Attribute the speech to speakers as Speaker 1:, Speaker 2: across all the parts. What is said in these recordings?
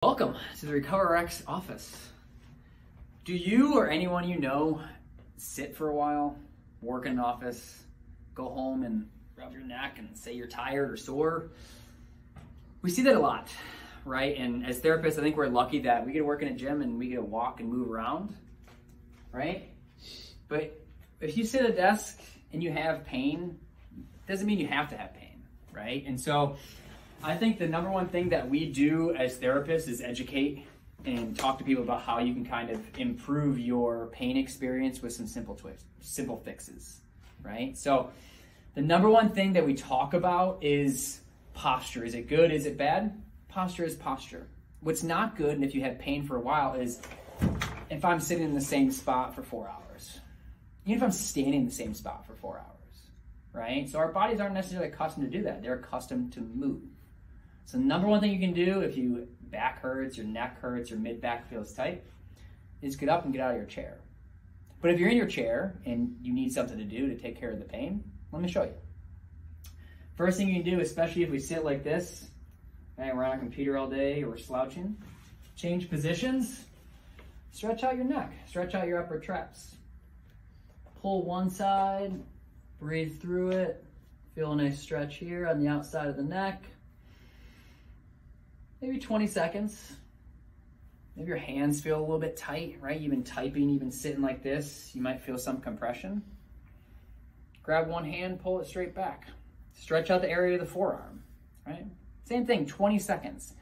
Speaker 1: Welcome to the RecoverRx office. Do you or anyone you know sit for a while, work in an office, go home and rub your neck and say you're tired or sore? We see that a lot, right? And as therapists, I think we're lucky that we get to work in a gym and we get to walk and move around, right? But if you sit at a desk and you have pain, doesn't mean you have to have pain, right? And so I think the number one thing that we do as therapists is educate and talk to people about how you can kind of improve your pain experience with some simple fixes, right? So the number one thing that we talk about is posture. Is it good? Is it bad? Posture is posture. What's not good, and if you have pain for a while, is if I'm sitting in the same spot for 4 hours. Even if I'm standing in the same spot for 4 hours, right? So our bodies aren't necessarily accustomed to do that. They're accustomed to move. So the number one thing you can do if your back hurts, your neck hurts, your mid-back feels tight, is get up and get out of your chair. But if you're in your chair and you need something to do to take care of the pain, let me show you. First thing you can do, especially if we sit like this, and we're on a computer all day or we're slouching, change positions, stretch out your neck, stretch out your upper traps. Pull one side, breathe through it, feel a nice stretch here on the outside of the neck. Maybe 20 seconds. Maybe your hands feel a little bit tight, right? You've been typing, you've been sitting like this. You might feel some compression. Grab one hand, pull it straight back. Stretch out the area of the forearm, right? Same thing, 20 seconds.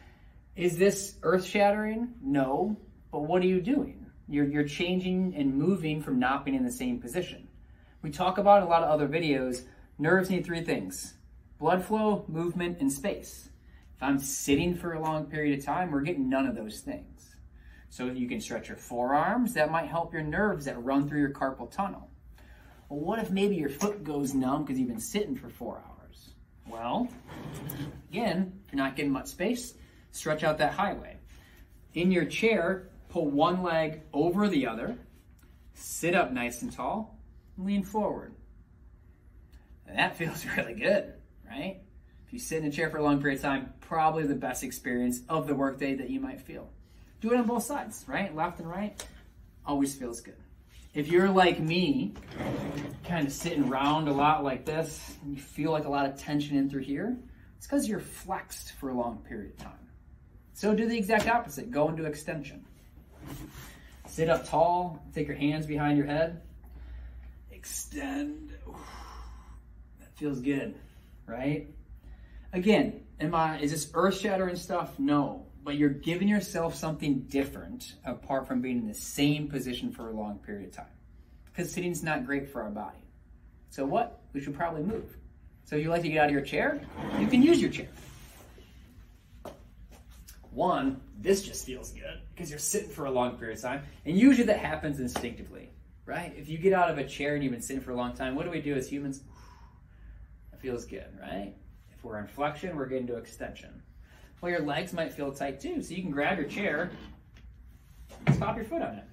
Speaker 1: Is this earth-shattering? No, but what are you doing? You're changing and moving from not being in the same position. We talk about in a lot of other videos, nerves need three things: blood flow, movement, and space. If I'm sitting for a long period of time, we're getting none of those things. So you can stretch your forearms. That might help your nerves that run through your carpal tunnel. Well, what if maybe your foot goes numb because you've been sitting for 4 hours? Well, again, if you're not getting much space, stretch out that highway. In your chair, pull one leg over the other, sit up nice and tall, lean forward. And that feels really good, right? If you sit in a chair for a long period of time, probably the best experience of the workday that you might feel. Do it on both sides, right? Left and right, always feels good. If you're like me, kind of sitting round a lot like this, and you feel like a lot of tension in through here, it's because you're flexed for a long period of time. So do the exact opposite, go into extension. Sit up tall, take your hands behind your head, extend. That feels good, right? Again, is this earth-shattering stuff? No, but you're giving yourself something different apart from being in the same position for a long period of time. Because sitting's not great for our body. So what? We should probably move. So if you like to get out of your chair, you can use your chair. One, this just feels good because you're sitting for a long period of time. And usually that happens instinctively, right? If you get out of a chair and you've been sitting for a long time, what do we do as humans? It feels good, right? If we're in flexion, we're getting to extension. Well, your legs might feel tight too, so you can grab your chair and pop your foot on it.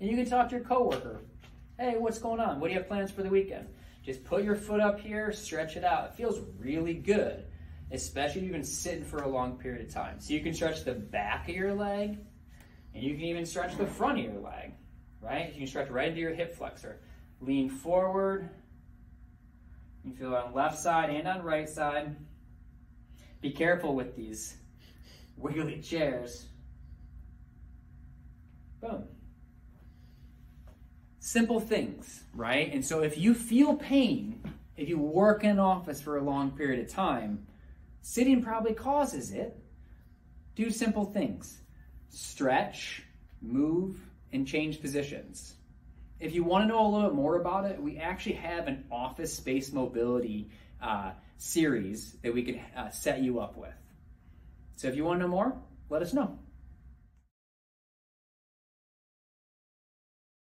Speaker 1: And you can talk to your coworker. Hey, what's going on? What do you have plans for the weekend? Just put your foot up here, stretch it out. It feels really good, especially if you've been sitting for a long period of time. So you can stretch the back of your leg, and you can even stretch the front of your leg, right? You can stretch right into your hip flexor. Lean forward. You can feel it on left side and on right side. Be careful with these wiggly chairs. Boom. Simple things, right? And so if you feel pain, if you work in an office for a long period of time, sitting probably causes it. Do simple things. Stretch, move, and change positions. If you want to know a little bit more about it, we actually have an office space mobility series that we could set you up with. So if you want to know more, let us know.